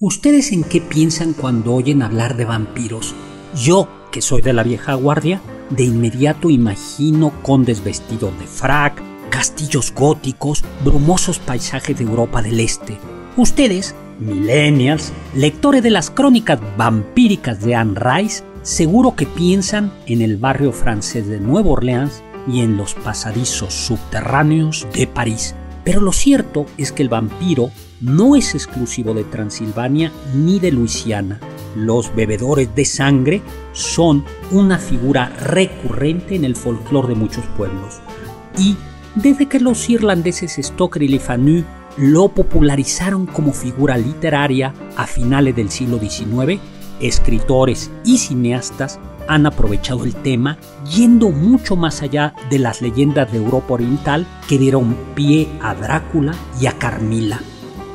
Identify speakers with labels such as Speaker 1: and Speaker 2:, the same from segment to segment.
Speaker 1: ¿Ustedes en qué piensan cuando oyen hablar de vampiros? Yo, que soy de la vieja guardia, de inmediato imagino condes vestidos de frac, castillos góticos, brumosos paisajes de Europa del Este. Ustedes, millennials, lectores de las crónicas vampíricas de Anne Rice, seguro que piensan en el barrio francés de Nueva Orleans y en los pasadizos subterráneos de París. Pero lo cierto es que el vampiro no es exclusivo de Transilvania ni de Luisiana. Los bebedores de sangre son una figura recurrente en el folclore de muchos pueblos. Y desde que los irlandeses Stoker y Le Fanu lo popularizaron como figura literaria a finales del siglo XIX, escritores y cineastas han aprovechado el tema, yendo mucho más allá de las leyendas de Europa Oriental que dieron pie a Drácula y a Carmila.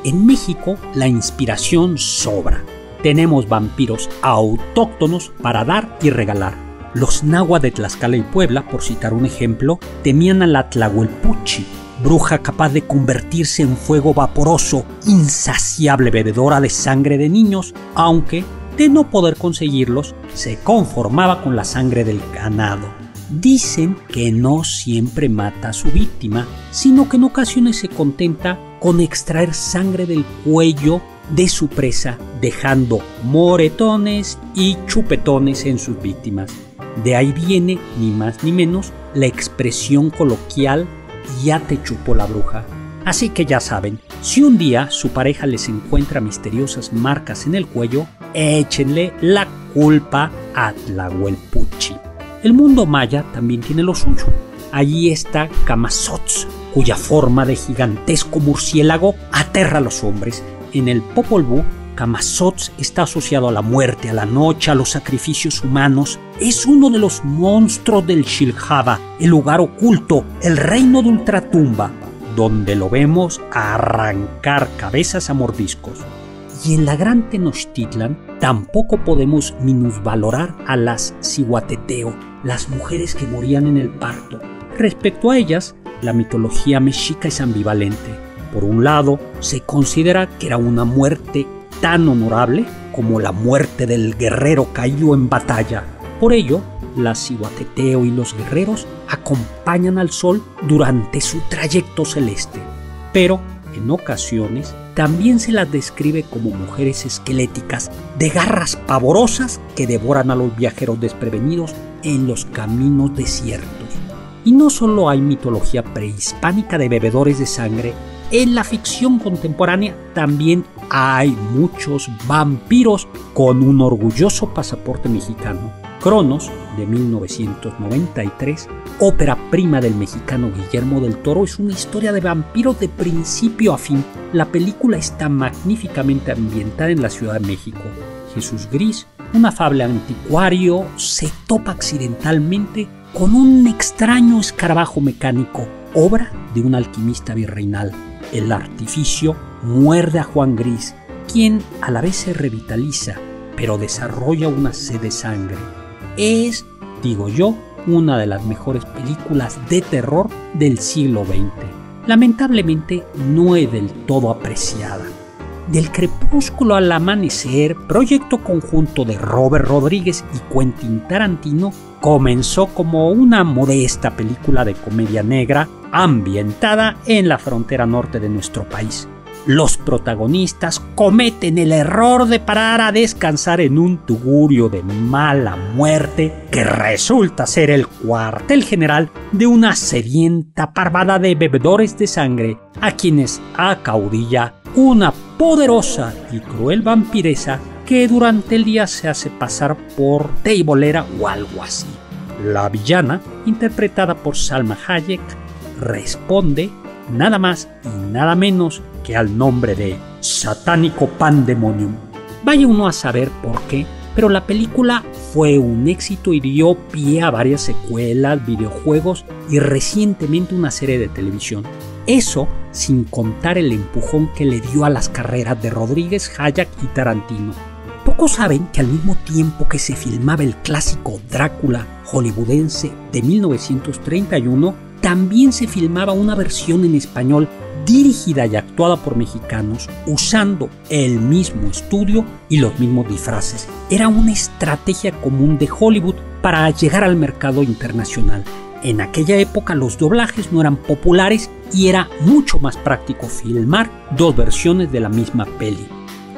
Speaker 1: En México la inspiración sobra. Tenemos vampiros autóctonos para dar y regalar. Los náhuatl de Tlaxcala y Puebla, por citar un ejemplo, temían a la Tlahuelpuchi, bruja capaz de convertirse en fuego vaporoso, insaciable bebedora de sangre de niños, aunque, de no poder conseguirlos, se conformaba con la sangre del ganado. Dicen que no siempre mata a su víctima, sino que en ocasiones se contenta con extraer sangre del cuello de su presa, dejando moretones y chupetones en sus víctimas. De ahí viene, ni más ni menos, la expresión coloquial "ya te chupó la bruja". Así que ya saben, si un día su pareja les encuentra misteriosas marcas en el cuello, échenle la culpa a Tlahuelpuchi. El mundo maya también tiene lo suyo. Allí está Camazotz, cuya forma de gigantesco murciélago aterra a los hombres. En el Popol Vuh, Camazotz está asociado a la muerte, a la noche, a los sacrificios humanos. Es uno de los monstruos del Xilhaba, el lugar oculto, el reino de Ultratumba, donde lo vemos arrancar cabezas a mordiscos. Y en la Gran Tenochtitlan tampoco podemos minusvalorar a las Cihuateteo, las mujeres que morían en el parto. Respecto a ellas, la mitología mexica es ambivalente. Por un lado, se considera que era una muerte tan honorable como la muerte del guerrero caído en batalla. Por ello, las Cihuateteo y los guerreros acompañan al sol durante su trayecto celeste. Pero, en ocasiones, también se las describe como mujeres esqueléticas de garras pavorosas que devoran a los viajeros desprevenidos en los caminos desiertos. Y no solo hay mitología prehispánica de bebedores de sangre, en la ficción contemporánea también hay muchos vampiros con un orgulloso pasaporte mexicano. Cronos, de 1993, ópera prima del mexicano Guillermo del Toro, es una historia de vampiros de principio a fin. La película está magníficamente ambientada en la Ciudad de México. Jesús Gris, un afable anticuario, se topa accidentalmente con un extraño escarabajo mecánico, obra de un alquimista virreinal. El artificio muerde a Juan Gris, quien a la vez se revitaliza, pero desarrolla una sed de sangre. Es, digo yo, una de las mejores películas de terror del siglo XX. Lamentablemente no es del todo apreciada. Del crepúsculo al amanecer, proyecto conjunto de Robert Rodríguez y Quentin Tarantino, comenzó como una modesta película de comedia negra ambientada en la frontera norte de nuestro país. Los protagonistas cometen el error de parar a descansar en un tugurio de mala muerte que resulta ser el cuartel general de una sedienta parvada de bebedores de sangre a quienes acaudilla una poderosa y cruel vampiresa que durante el día se hace pasar por teibolera o algo así. La villana, interpretada por Salma Hayek, responde nada más y nada menos que al nombre de Satánico Pandemonium. Vaya uno a saber por qué, pero la película fue un éxito y dio pie a varias secuelas, videojuegos y recientemente una serie de televisión. Eso sin contar el empujón que le dio a las carreras de Rodríguez, Hayek y Tarantino. Pocos saben que al mismo tiempo que se filmaba el clásico Drácula hollywoodense de 1931, también se filmaba una versión en español dirigida y actuada por mexicanos usando el mismo estudio y los mismos disfraces. Era una estrategia común de Hollywood para llegar al mercado internacional. En aquella época los doblajes no eran populares y era mucho más práctico filmar dos versiones de la misma peli.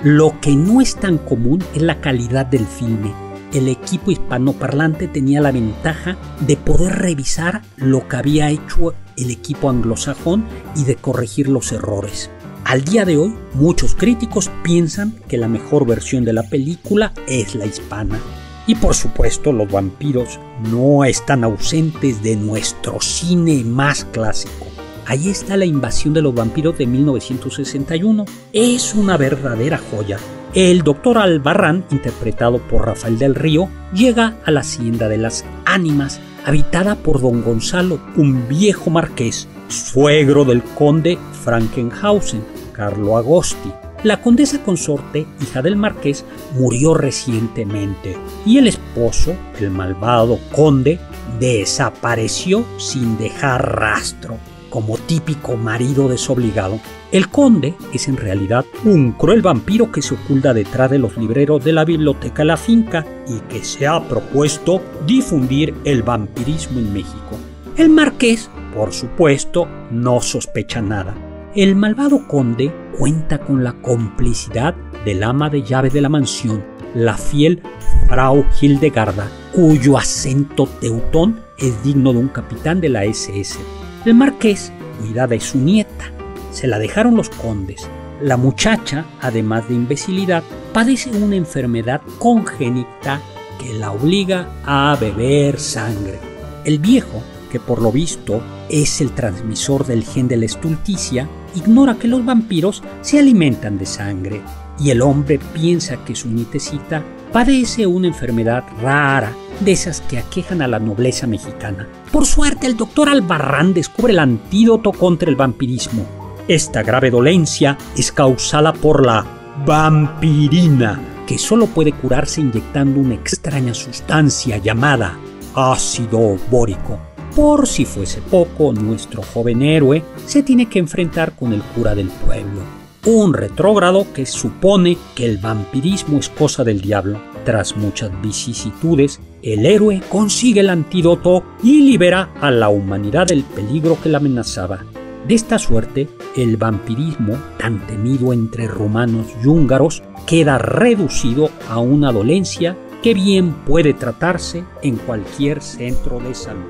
Speaker 1: Lo que no es tan común es la calidad del filme. El equipo hispanoparlante tenía la ventaja de poder revisar lo que había hecho el equipo anglosajón y de corregir los errores. Al día de hoy, muchos críticos piensan que la mejor versión de la película es la hispana. Y por supuesto, los vampiros no están ausentes de nuestro cine más clásico. Ahí está La invasión de los vampiros de 1961. Es una verdadera joya. El Dr. Albarrán, interpretado por Rafael del Río, llega a la hacienda de las ánimas, habitada por don Gonzalo, un viejo marqués, suegro del conde Frankenhausen, Carlo Agosti. La condesa consorte, hija del marqués, murió recientemente y el esposo, el malvado conde, desapareció sin dejar rastro, como típico marido desobligado. El conde es en realidad un cruel vampiro que se oculta detrás de los libreros de la biblioteca de la finca y que se ha propuesto difundir el vampirismo en México. El marqués, por supuesto, no sospecha nada. El malvado conde cuenta con la complicidad del ama de llave de la mansión, la fiel Frau Hildegarda, cuyo acento teutón es digno de un capitán de la SS. El marqués cuida de su nieta. Se la dejaron los condes. La muchacha, además de imbecilidad, padece una enfermedad congénita que la obliga a beber sangre. El viejo, que por lo visto es el transmisor del gen de la estulticia, ignora que los vampiros se alimentan de sangre y el hombre piensa que su nietecita padece una enfermedad rara, de esas que aquejan a la nobleza mexicana. Por suerte, el doctor Albarrán descubre el antídoto contra el vampirismo. Esta grave dolencia es causada por la vampirina, que solo puede curarse inyectando una extraña sustancia llamada ácido bórico. Por si fuese poco, nuestro joven héroe se tiene que enfrentar con el cura del pueblo, un retrógrado que supone que el vampirismo es cosa del diablo. Tras muchas vicisitudes, el héroe consigue el antídoto y libera a la humanidad del peligro que la amenazaba. De esta suerte, el vampirismo, tan temido entre romanos y húngaros, queda reducido a una dolencia que bien puede tratarse en cualquier centro de salud.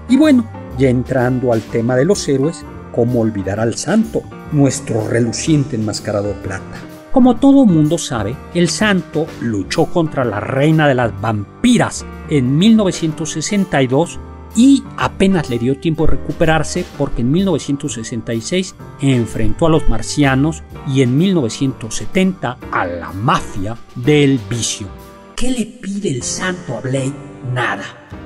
Speaker 1: Y bueno, ya entrando al tema de los héroes, ¿cómo olvidar al santo, nuestro reluciente enmascarado plata? Como todo mundo sabe, el santo luchó contra la reina de las vampiras en 1962 y apenas le dio tiempo de recuperarse porque en 1966 enfrentó a los marcianos y en 1970 a la mafia del vicio. ¿Qué le pide el santo a Blade? Nada.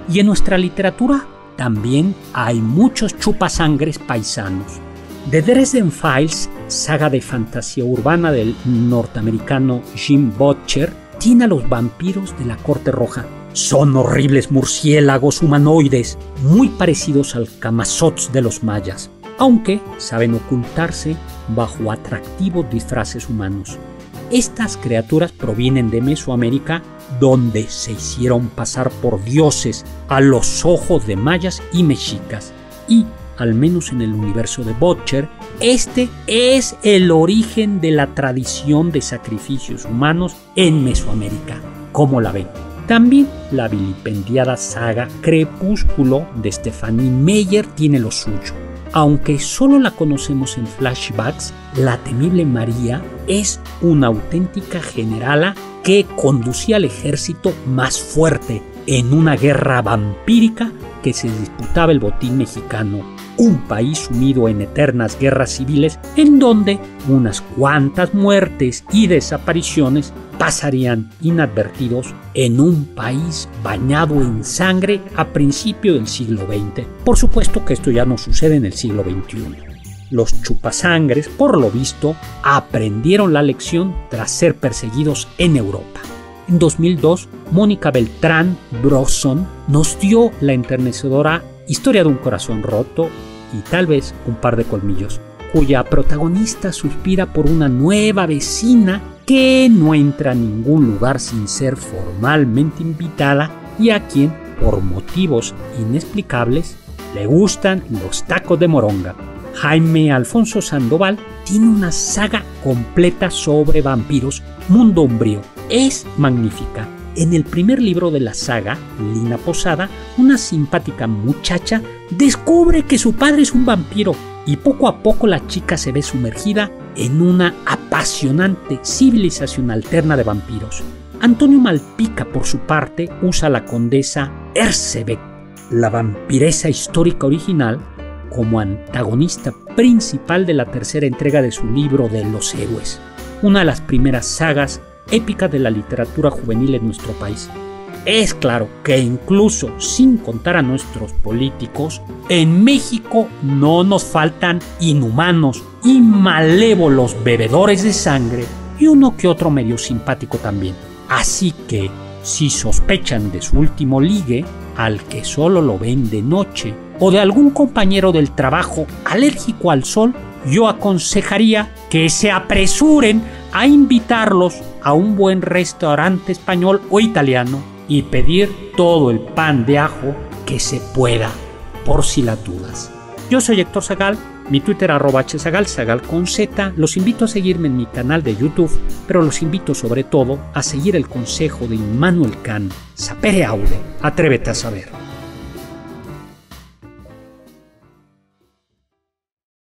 Speaker 1: Y en nuestra literatura también hay muchos chupasangres paisanos. The Dresden Files, saga de fantasía urbana del norteamericano Jim Butcher, tiene a los vampiros de la Corte Roja. Son horribles murciélagos humanoides, muy parecidos al Camazotz de los mayas, aunque saben ocultarse bajo atractivos disfraces humanos. Estas criaturas provienen de Mesoamérica, donde se hicieron pasar por dioses a los ojos de mayas y mexicas, y al menos en el universo de Butcher, este es el origen de la tradición de sacrificios humanos en Mesoamérica. ¿Cómo la ven? También la vilipendiada saga Crepúsculo de Stephanie Meyer tiene lo suyo. Aunque solo la conocemos en flashbacks, la temible María es una auténtica generala que conducía al ejército más fuerte en una guerra vampírica que se disputaba el botín mexicano, un país sumido en eternas guerras civiles en donde unas cuantas muertes y desapariciones pasarían inadvertidos en un país bañado en sangre a principios del siglo XX. Por supuesto que esto ya no sucede en el siglo XXI. Los chupasangres, por lo visto, aprendieron la lección tras ser perseguidos en Europa. En 2002, Mónica Beltrán Brosson nos dio la enternecedora Historia de un corazón roto y tal vez un par de colmillos. cuya protagonista suspira por una nueva vecina que no entra a ningún lugar sin ser formalmente invitada y a quien, por motivos inexplicables, le gustan los tacos de moronga. Jaime Alfonso Sandoval tiene una saga completa sobre vampiros, Mundo Umbrío. Es magnífica. En el primer libro de la saga, Lina Posada, una simpática muchacha, descubre que su padre es un vampiro y poco a poco la chica se ve sumergida en una apasionante civilización alterna de vampiros. Antonio Malpica, por su parte, usa a la condesa Erzsébet, la vampiresa histórica original, como antagonista principal de la tercera entrega de su libro de los héroes, una de las primeras sagas épicas de la literatura juvenil en nuestro país. Es claro que incluso sin contar a nuestros políticos, en México no nos faltan inhumanos y malévolos bebedores de sangre y uno que otro medio simpático también. Así que, si sospechan de su último ligue, al que solo lo ven de noche, o de algún compañero del trabajo alérgico al sol, yo aconsejaría que se apresuren a invitarlos a un buen restaurante español o italiano y pedir todo el pan de ajo que se pueda, por si las dudas. Yo soy Héctor Zagal, mi Twitter @hzagal, Zagal con Z. Los invito a seguirme en mi canal de YouTube, pero los invito sobre todo a seguir el consejo de Immanuel Kant: sapere aude, atrévete a saber.